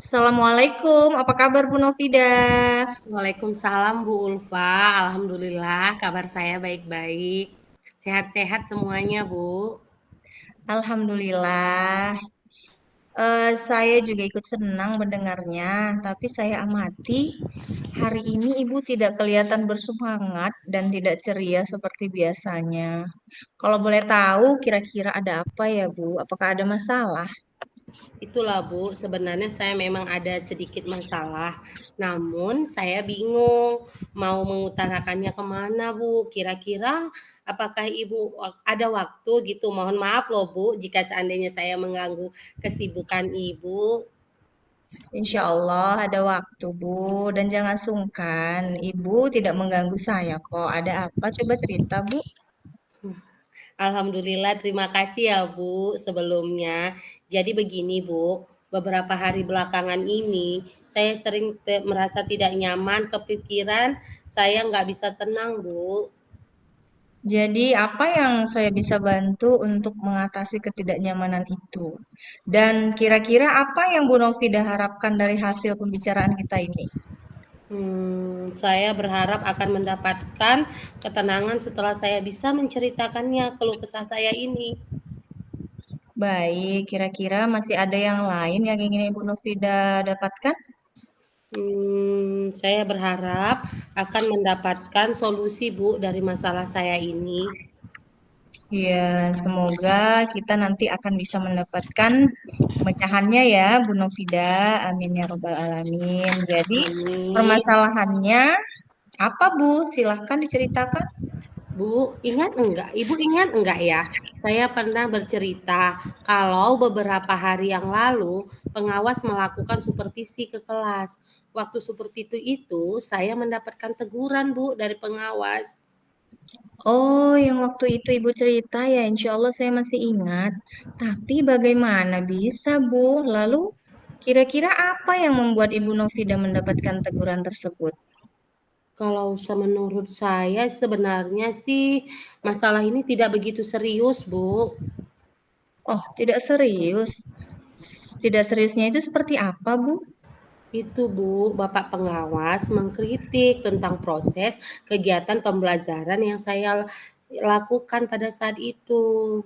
Assalamualaikum, apa kabar Bu Novida? Waalaikumsalam Bu Ulfa, alhamdulillah kabar saya baik-baik. Sehat-sehat semuanya, Bu. Alhamdulillah, saya juga ikut senang mendengarnya, tapi saya amati hari ini Ibu tidak kelihatan bersemangat dan tidak ceria seperti biasanya. Kalau boleh tahu, kira-kira ada apa ya Bu? Apakah ada masalah? Itulah Bu, sebenarnya saya memang ada sedikit masalah. Namun saya bingung mau mengutarakannya kemana Bu. Kira-kira apakah Ibu ada waktu gitu? Mohon maaf loh Bu, jika seandainya saya mengganggu kesibukan Ibu. Insya Allah ada waktu Bu, dan jangan sungkan, Ibu tidak mengganggu saya kok. Ada apa? Coba cerita Bu. Alhamdulillah, terima kasih ya Bu sebelumnya. Jadi begini Bu, beberapa hari belakangan ini saya sering merasa tidak nyaman, kepikiran, saya nggak bisa tenang Bu. Jadi, apa yang saya bisa bantu untuk mengatasi ketidaknyamanan itu? Dan kira-kira apa yang Bu Novida harapkan dari hasil pembicaraan kita ini? Saya berharap akan mendapatkan ketenangan setelah saya bisa menceritakannya keluh kesah saya ini. Baik, kira-kira masih ada yang lain yang ingin Ibu Novida dapatkan? Saya berharap akan mendapatkan solusi Bu dari masalah saya ini. Ya, semoga kita nanti akan bisa mendapatkan pemecahannya ya, Bu Novida. Amin ya Robbal Alamin. Jadi, Amin. permasalahannya apa, Bu? Silahkan diceritakan. Bu, ingat enggak? Ibu ingat enggak ya? Saya pernah bercerita kalau beberapa hari yang lalu pengawas melakukan supervisi ke kelas. Waktu supervisi itu saya mendapatkan teguran Bu dari pengawas. Oh, yang waktu itu Ibu cerita ya, insya Allah saya masih ingat. Tapi bagaimana bisa, Bu? Lalu, kira-kira apa yang membuat Ibu Novida mendapatkan teguran tersebut? Kalau menurut saya sebenarnya sih masalah ini tidak begitu serius Bu. Oh, tidak serius. Tidak seriusnya itu seperti apa, Bu? Itu Bu, Bapak pengawas mengkritik tentang proses kegiatan pembelajaran yang saya lakukan pada saat itu.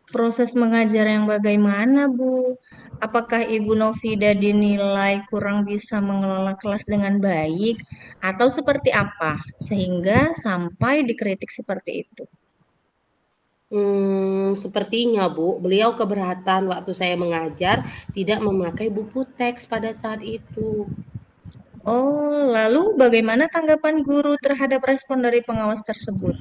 Proses mengajar yang bagaimana, Bu? Apakah Ibu Novida dinilai kurang bisa mengelola kelas dengan baik, atau seperti apa? Sehingga sampai dikritik seperti itu. Sepertinya Bu, beliau keberatan waktu saya mengajar tidak memakai buku teks pada saat itu. Oh, lalu bagaimana tanggapan guru terhadap respon dari pengawas tersebut?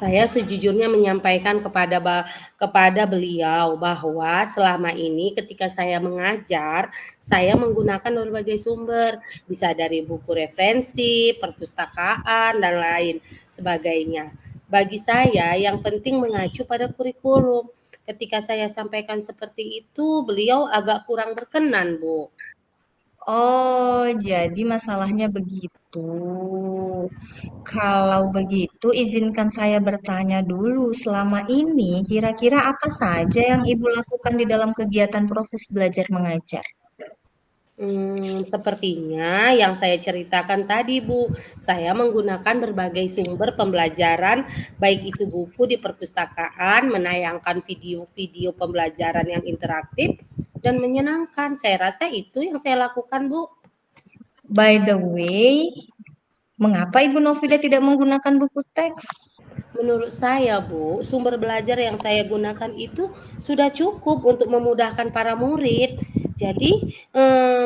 Saya sejujurnya menyampaikan kepada beliau bahwa selama ini ketika saya mengajar, saya menggunakan berbagai sumber, bisa dari buku referensi, perpustakaan, dan lain sebagainya. Bagi saya yang penting mengacu pada kurikulum. Ketika saya sampaikan seperti itu, beliau agak kurang berkenan, Bu. Oh, jadi masalahnya begitu. Kalau begitu, izinkan saya bertanya dulu. Selama ini, kira-kira apa saja yang Ibu lakukan di dalam kegiatan proses belajar mengajar? Sepertinya yang saya ceritakan tadi, Bu, saya menggunakan berbagai sumber pembelajaran, baik itu buku di perpustakaan, menayangkan video-video pembelajaran yang interaktif dan menyenangkan. Saya rasa itu yang saya lakukan, Bu. By the way, mengapa Ibu Novida tidak menggunakan buku teks? Menurut saya, Bu, sumber belajar yang saya gunakan itu sudah cukup untuk memudahkan para murid. Jadi,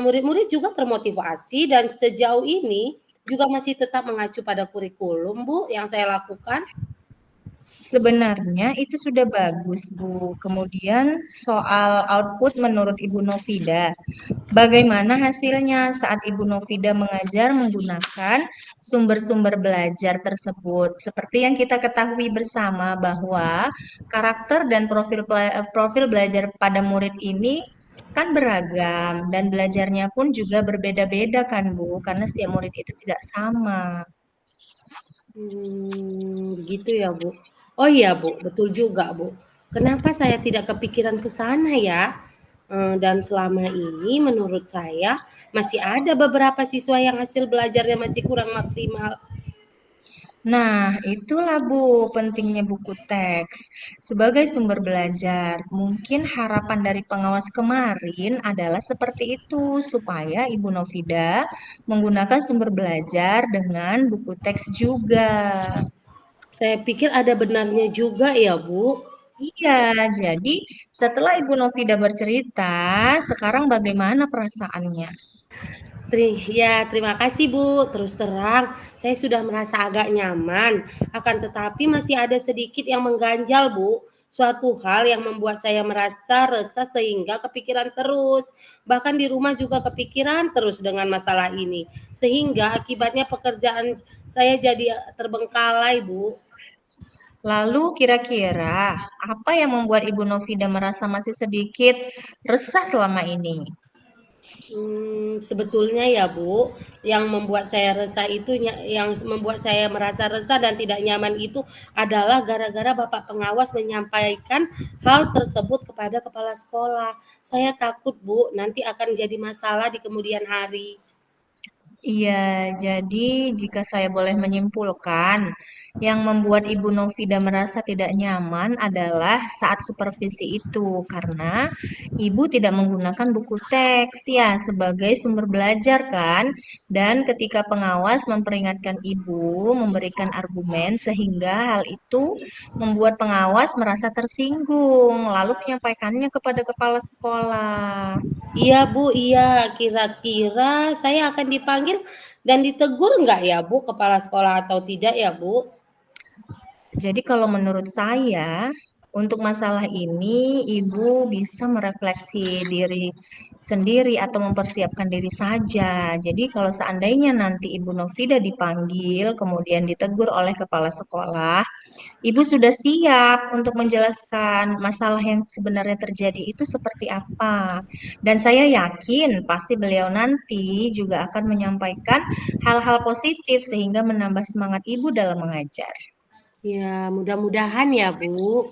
murid-murid juga termotivasi dan sejauh ini juga masih tetap mengacu pada kurikulum, Bu, yang saya lakukan. Sebenarnya itu sudah bagus, Bu. Kemudian soal output menurut Ibu Novida, bagaimana hasilnya saat Ibu Novida mengajar menggunakan sumber-sumber belajar tersebut? Seperti yang kita ketahui bersama bahwa karakter dan profil belajar pada murid ini kan beragam dan belajarnya pun juga berbeda-beda kan, Bu, karena setiap murid itu tidak sama. Begitu ya, Bu. Oh iya, Bu, betul juga, Bu. Kenapa saya tidak kepikiran ke sana ya? Dan selama ini menurut saya masih ada beberapa siswa yang hasil belajarnya masih kurang maksimal. Nah, itulah Bu, pentingnya buku teks sebagai sumber belajar. Mungkin harapan dari pengawas kemarin adalah seperti itu, supaya Ibu Novida menggunakan sumber belajar dengan buku teks juga. Saya pikir ada benarnya juga ya, Bu. Iya, jadi setelah Ibu Novida bercerita, sekarang bagaimana perasaannya? Ya, terima kasih Bu. Terus terang, saya sudah merasa agak nyaman. Akan tetapi masih ada sedikit yang mengganjal Bu. Suatu hal yang membuat saya merasa resah sehingga kepikiran terus. Bahkan di rumah juga kepikiran terus dengan masalah ini. Sehingga akibatnya pekerjaan saya jadi terbengkalai Bu. Lalu kira-kira apa yang membuat Ibu Novida merasa masih sedikit resah selama ini? Sebetulnya ya Bu, yang membuat saya resah itu yang membuat saya merasa resah dan tidak nyaman itu adalah gara-gara Bapak pengawas menyampaikan hal tersebut kepada kepala sekolah. Saya takut Bu, nanti akan jadi masalah di kemudian hari. Iya, jadi jika saya boleh menyimpulkan, yang membuat Ibu Novida merasa tidak nyaman adalah saat supervisi itu, karena Ibu tidak menggunakan buku teks ya sebagai sumber belajar kan, dan ketika pengawas memperingatkan Ibu, memberikan argumen sehingga hal itu membuat pengawas merasa tersinggung, lalu menyampaikannya kepada kepala sekolah. Iya Bu, iya. Kira-kira saya akan dipanggil dan ditegur nggak ya Bu, kepala sekolah atau tidak ya Bu? Jadi kalau menurut saya, untuk masalah ini Ibu bisa merefleksi diri sendiri atau mempersiapkan diri saja. Jadi kalau seandainya nanti Ibu Novida dipanggil, kemudian ditegur oleh kepala sekolah, Ibu sudah siap untuk menjelaskan masalah yang sebenarnya terjadi itu seperti apa. Dan saya yakin pasti beliau nanti juga akan menyampaikan hal-hal positif sehingga menambah semangat Ibu dalam mengajar. Ya, mudah-mudahan ya Bu.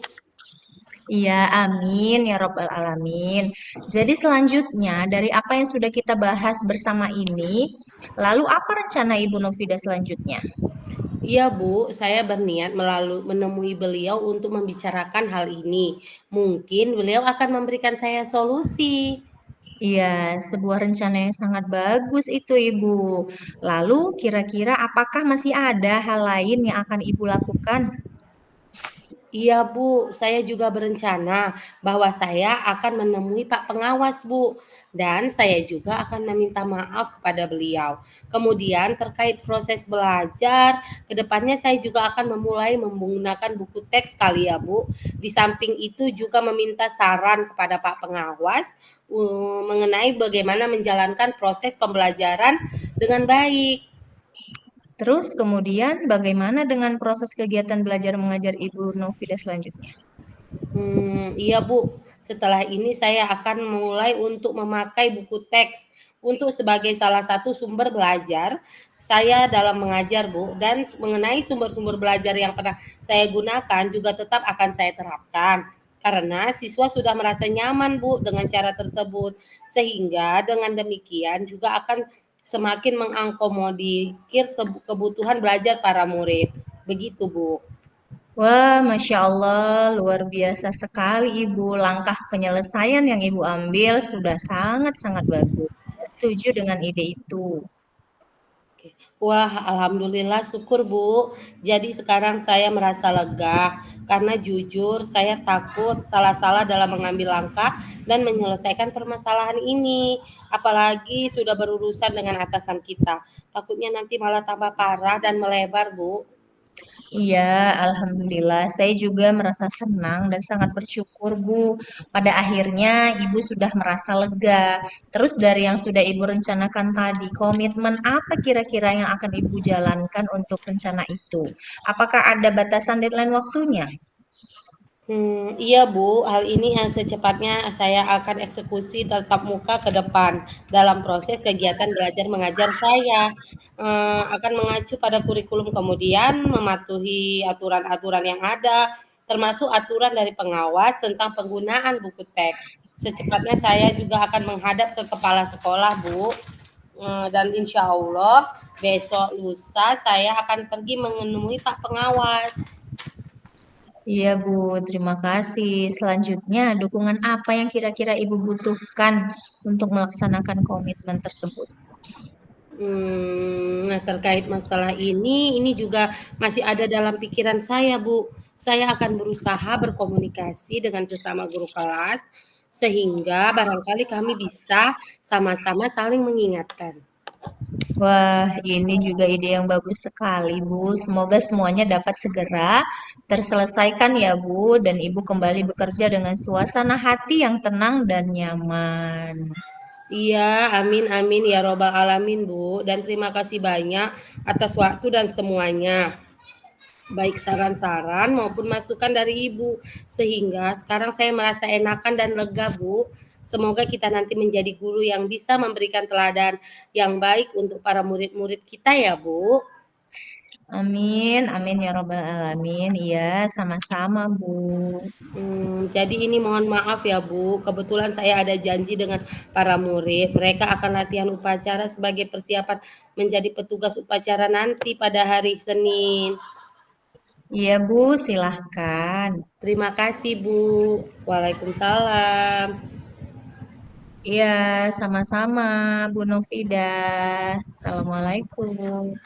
Iya, amin ya Robbal Alamin. Jadi selanjutnya dari apa yang sudah kita bahas bersama ini, lalu apa rencana Ibu Novida selanjutnya? Iya Bu, saya berniat menemui beliau untuk membicarakan hal ini. Mungkin beliau akan memberikan saya solusi. Iya, sebuah rencana yang sangat bagus itu Ibu. Lalu kira-kira apakah masih ada hal lain yang akan Ibu lakukan? Iya Bu, saya juga berencana bahwa saya akan menemui Pak Pengawas Bu, dan saya juga akan meminta maaf kepada beliau. Kemudian terkait proses belajar, kedepannya saya juga akan memulai menggunakan buku teks kali ya Bu. Di samping itu juga meminta saran kepada Pak Pengawas mengenai bagaimana menjalankan proses pembelajaran dengan baik. Terus kemudian bagaimana dengan proses kegiatan belajar mengajar Ibu Novida selanjutnya? Iya Bu, setelah ini saya akan mulai untuk memakai buku teks untuk sebagai salah satu sumber belajar saya dalam mengajar Bu, dan mengenai sumber-sumber belajar yang pernah saya gunakan juga tetap akan saya terapkan. Karena siswa sudah merasa nyaman Bu dengan cara tersebut, sehingga dengan demikian juga akan semakin mengakomodir kebutuhan belajar para murid. Begitu Bu. Wah, Masya Allah, luar biasa sekali Ibu. Langkah penyelesaian yang Ibu ambil sudah sangat-sangat bagus. Saya setuju dengan ide itu. Oke. Wah, alhamdulillah syukur Bu. Jadi sekarang saya merasa lega karena jujur saya takut salah-salah dalam mengambil langkah dan menyelesaikan permasalahan ini. Apalagi sudah berurusan dengan atasan kita. Takutnya nanti malah tambah parah dan melebar, Bu. Iya, Alhamdulillah. Saya juga merasa senang dan sangat bersyukur, Bu. Pada akhirnya Ibu sudah merasa lega. Terus dari yang sudah Ibu rencanakan tadi, komitmen apa kira-kira yang akan Ibu jalankan untuk rencana itu? Apakah ada batasan deadline waktunya? Iya Bu, hal ini yang secepatnya saya akan eksekusi tatap muka ke depan dalam proses kegiatan belajar mengajar saya. Akan mengacu pada kurikulum kemudian mematuhi aturan-aturan yang ada, termasuk aturan dari pengawas tentang penggunaan buku teks. Secepatnya saya juga akan menghadap ke kepala sekolah, Bu. Dan insya Allah besok lusa saya akan pergi menemui Pak Pengawas. Iya, Bu. Terima kasih. Selanjutnya, dukungan apa yang kira-kira Ibu butuhkan untuk melaksanakan komitmen tersebut? Nah terkait masalah ini juga masih ada dalam pikiran saya, Bu. Saya akan berusaha berkomunikasi dengan sesama guru kelas sehingga barangkali kami bisa sama-sama saling mengingatkan. Wah, ini juga ide yang bagus sekali, Bu. Semoga semuanya dapat segera terselesaikan ya, Bu, dan Ibu kembali bekerja dengan suasana hati yang tenang dan nyaman. Iya, amin amin ya robbal alamin, Bu. Dan terima kasih banyak atas waktu dan semuanya. Baik saran-saran maupun masukan dari Ibu. Sehingga sekarang saya merasa enakan dan lega, Bu. Semoga kita nanti menjadi guru yang bisa memberikan teladan yang baik untuk para murid-murid kita ya, Bu. Amin, amin ya robbal alamin. Iya, sama-sama, Bu. Jadi ini mohon maaf ya, Bu. Kebetulan saya ada janji dengan para murid. Mereka akan latihan upacara sebagai persiapan menjadi petugas upacara nanti pada hari Senin. Iya, Bu, silahkan. Terima kasih, Bu. Waalaikumsalam. Iya, sama-sama, Bu Novida. Assalamualaikum.